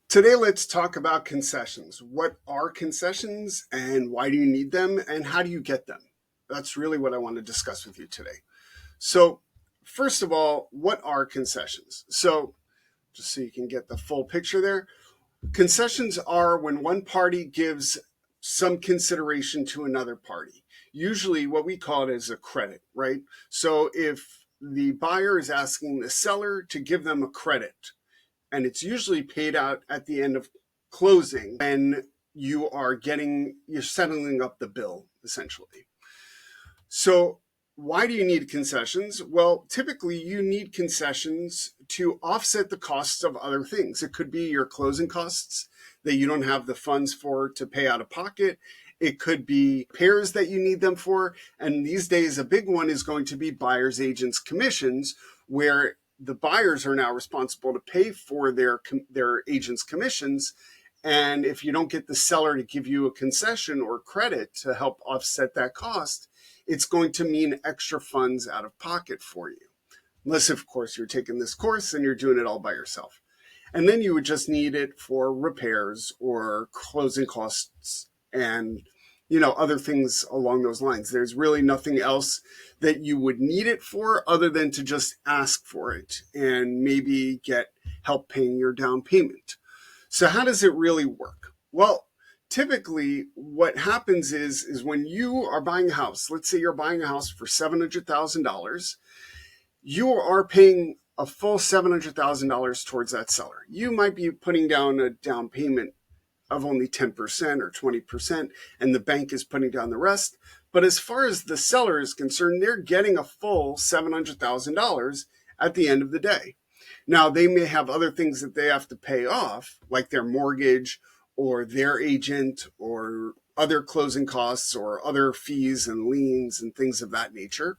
Today, let's talk about concessions. What are concessions and why do you need them and how do you get them? That's really what I want to discuss with you today. So, first of all, what are concessions? So, just so you can get the full picture there, concessions are when one party gives some consideration to another party. Usually, what we call it is a credit, right? So, if the buyer is asking the seller to give them a credit, and it's usually paid out at the end of closing and you're settling up the bill essentially. So why do you need concessions? Well, typically you need concessions to offset the costs of other things. It could be your closing costs that you don't have the funds for to pay out of pocket. It could be repairs that you need them for. And these days, a big one is going to be buyer's agents' commissions, where the buyers are now responsible to pay for their agents' commissions. And if you don't get the seller to give you a concession or credit to help offset that cost, it's going to mean extra funds out of pocket for you. Unless, of course, you're taking this course and you're doing it all by yourself. And then you would just need it for repairs or closing costs and other things along those lines. There's really nothing else that you would need it for other than to just ask for it and maybe get help paying your down payment. So how does it really work? Well, typically what happens is when you are buying a house, let's say you're buying a house for $700,000, you are paying a full $700,000 towards that seller. You might be putting down a down payment of only 10% or 20%, and the bank is putting down the rest. But as far as the seller is concerned, they're getting a full $700,000 at the end of the day. Now, they may have other things that they have to pay off, like their mortgage or their agent or other closing costs or other fees and liens and things of that nature.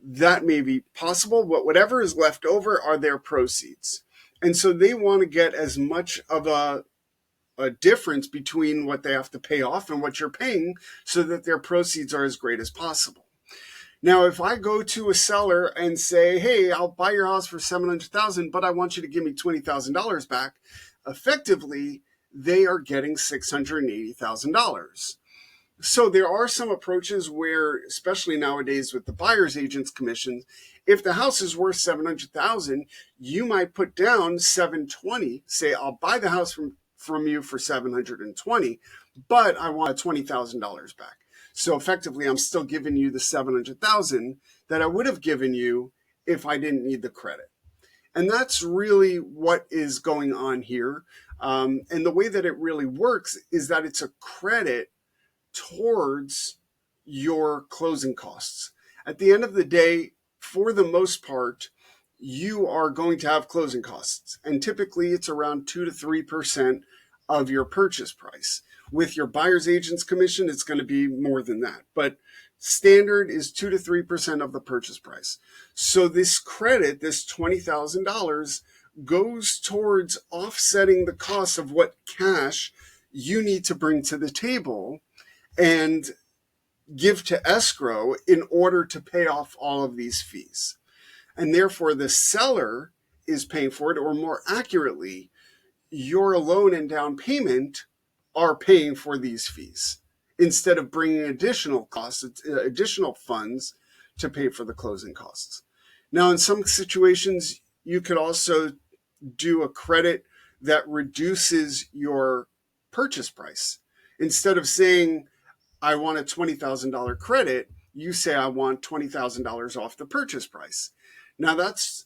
That may be possible, but whatever is left over are their proceeds. And so they want to get as much of a difference between what they have to pay off and what you're paying so that their proceeds are as great as possible. Now, if I go to a seller and say, hey, I'll buy your house for $700,000, but I want you to give me $20,000 back, effectively, they are getting $680,000. So there are some approaches where, especially nowadays with the buyer's agent's commissions, if the house is worth $700,000, you might put down $720, say, I'll buy the house from you for $720, but I want $20,000 back. So effectively, I'm still giving you the $700,000 that I would have given you if I didn't need the credit. And that's really what is going on here. And the way that it really works is that it's a credit towards your closing costs. At the end of the day, for the most part, you are going to have closing costs. And typically it's around 2 to 3% of your purchase price. With your buyer's agent's commission, it's going to be more than that. But standard is 2 to 3% of the purchase price. So this credit, this $20,000, goes towards offsetting the cost of what cash you need to bring to the table and give to escrow in order to pay off all of these fees. And therefore, the seller is paying for it, or more accurately, your loan and down payment are paying for these fees instead of bringing additional costs, additional funds to pay for the closing costs. Now, in some situations, you could also do a credit that reduces your purchase price. Instead of saying, I want a $20,000 credit, you say, I want $20,000 off the purchase price. Now, that's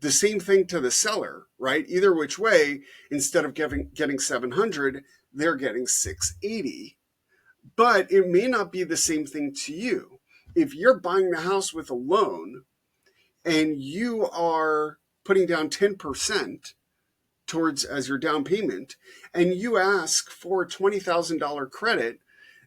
the same thing to the seller, right? Either which way, instead of getting 700, they're getting 680. But it may not be the same thing to you. If you're buying the house with a loan and you are putting down 10% towards as your down payment, and you ask for a $20,000 credit,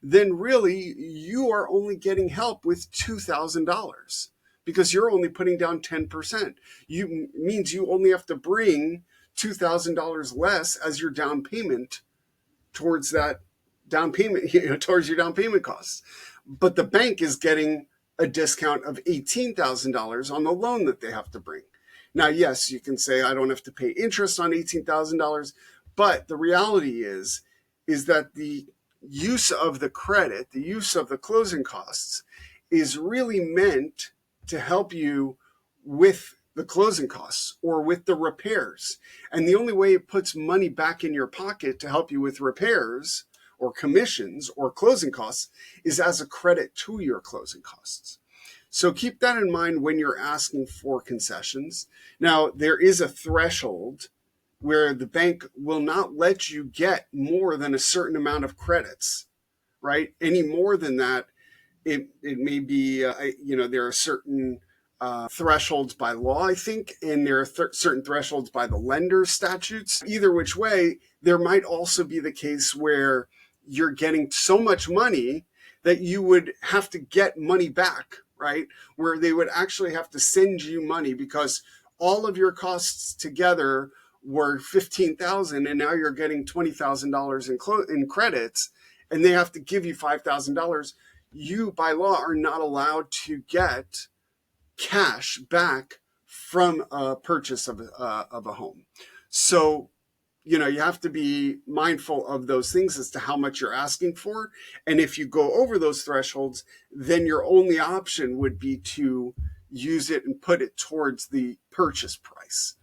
then really you are only getting help with $2,000. Because you're only putting down 10%. Means you only have to bring $2,000 less as your down payment towards that down payment, towards your down payment costs. But the bank is getting a discount of $18,000 on the loan that they have to bring. Now, yes, you can say I don't have to pay interest on $18,000, but the reality is that the use of the credit, the use of the closing costs is really meant to help you with the closing costs or with the repairs. And the only way it puts money back in your pocket to help you with repairs or commissions or closing costs is as a credit to your closing costs. So keep that in mind when you're asking for concessions. Now, there is a threshold where the bank will not let you get more than a certain amount of credits, right? Any more than that, it may be, there are certain thresholds by law, I think, and there are certain thresholds by the lender statutes. Either which way, there might also be the case where you're getting so much money that you would have to get money back, right? Where they would actually have to send you money because all of your costs together were $15,000 and now you're getting $20,000 in credits and they have to give you $5,000. You by law are not allowed to get cash back from a purchase of a home. So, you have to be mindful of those things as to how much you're asking for. And if you go over those thresholds, then your only option would be to use it and put it towards the purchase price.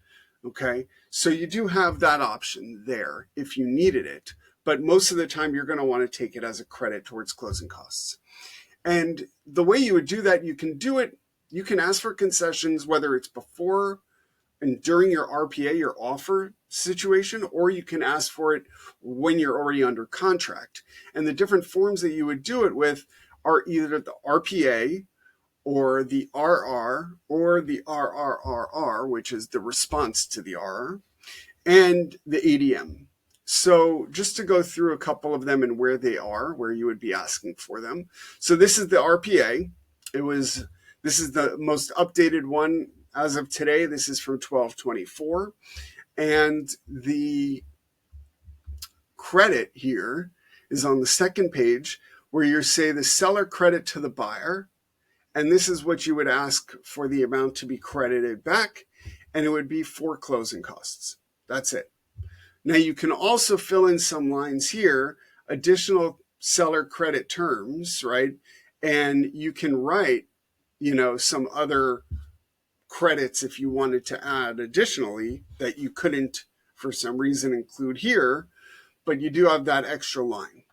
Okay. So you do have that option there if you needed it, but most of the time you're going to want to take it as a credit towards closing costs. And the way you would do that, you can do it. You can ask for concessions, whether it's before and during your RPA, your offer situation, or you can ask for it when you're already under contract. And the different forms that you would do it with are either the RPA or the RR or the RRRR, which is the response to the RR, and the ADM. So just to go through a couple of them and where they are, where you would be asking for them. So this is the RPA. This is the most updated one as of today. This is from 12/24. And the credit here is on the second page where you say the seller credit to the buyer. And this is what you would ask for the amount to be credited back. And it would be for closing costs. That's it. Now you can also fill in some lines here, additional seller credit terms, right? And you can write, some other credits if you wanted to add additionally that you couldn't for some reason include here, but you do have that extra line.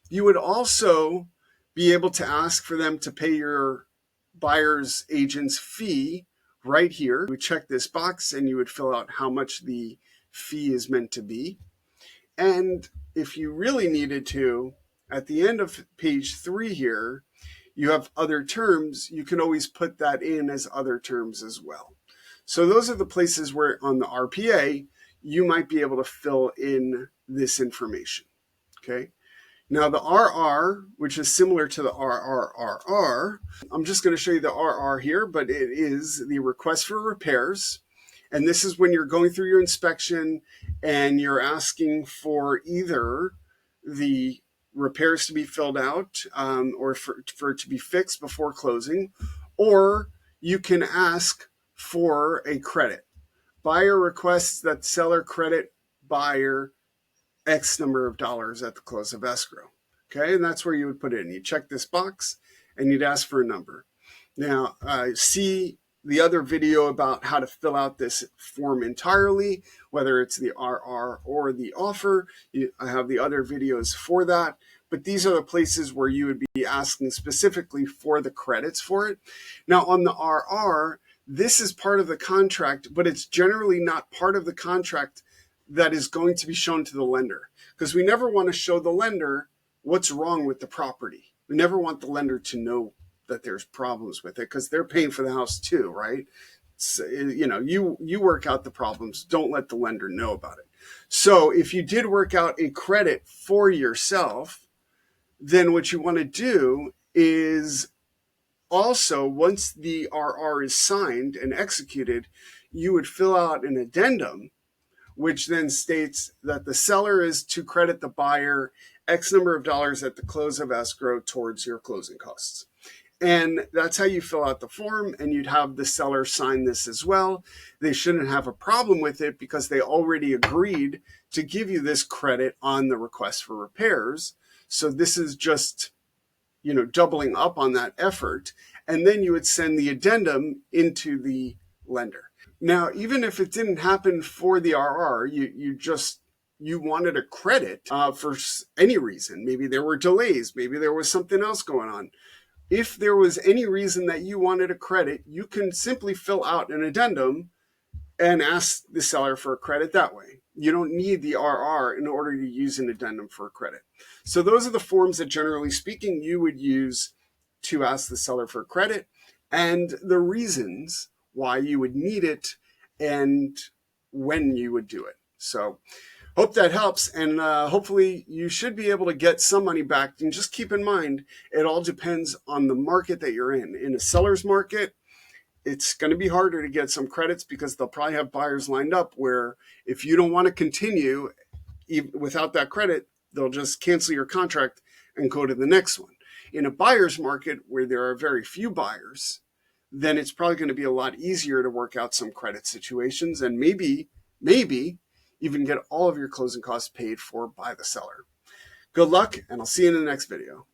You would also be able to ask for them to pay your buyer's agent's fee right here. You would check this box and you would fill out how much the fee is meant to be. And if you really needed to, at the end of page 3 here, you have other terms. You can always put that in as other terms as well. So those are the places where on the RPA, you might be able to fill in this information, okay? Now the RR, which is similar to the RRRR, I'm just going to show you the RR here, but it is the request for repairs. And this is when you're going through your inspection and you're asking for either the repairs to be filled out or for it to be fixed before closing, or you can ask for a credit. Buyer requests that seller credit buyer X number of dollars at the close of escrow. Okay, and that's where you would put it in. You check this box and you'd ask for a number. Now, see the other video about how to fill out this form entirely, whether it's the RR or the offer. I have the other videos for that. But these are the places where you would be asking specifically for the credits for it. Now, on the RR, this is part of the contract, but it's generally not part of the contract that is going to be shown to the lender, because we never want to show the lender what's wrong with the property. We never want the lender to know that there's problems with it, because they're paying for the house too, right? So, you work out the problems. Don't let the lender know about it. So if you did work out a credit for yourself, then what you want to do is also, once the RR is signed and executed, you would fill out an addendum, which then states that the seller is to credit the buyer X number of dollars at the close of escrow towards your closing costs. And that's how you fill out the form, and you'd have the seller sign this as well. They shouldn't have a problem with it because they already agreed to give you this credit on the request for repairs. So this is just, doubling up on that effort. And then you would send the addendum into the lender. Now, even if it didn't happen for the RR, you wanted a credit for any reason. Maybe there were delays. Maybe there was something else going on. If there was any reason that you wanted a credit, you can simply fill out an addendum and ask the seller for a credit that way. You don't need the RR in order to use an addendum for a credit. So those are the forms that, generally speaking, you would use to ask the seller for credit, and the reasons why you would need it and when you would do it. So hope that helps, and hopefully you should be able to get some money back. And just keep in mind, it all depends on the market that you're in. In a seller's market, it's going to be harder to get some credits because they'll probably have buyers lined up where if you don't want to continue without that credit, they'll just cancel your contract and go to the next one. In a buyer's market where there are very few buyers, then it's probably going to be a lot easier to work out some credit situations and maybe even get all of your closing costs paid for by the seller. Good luck, and I'll see you in the next video.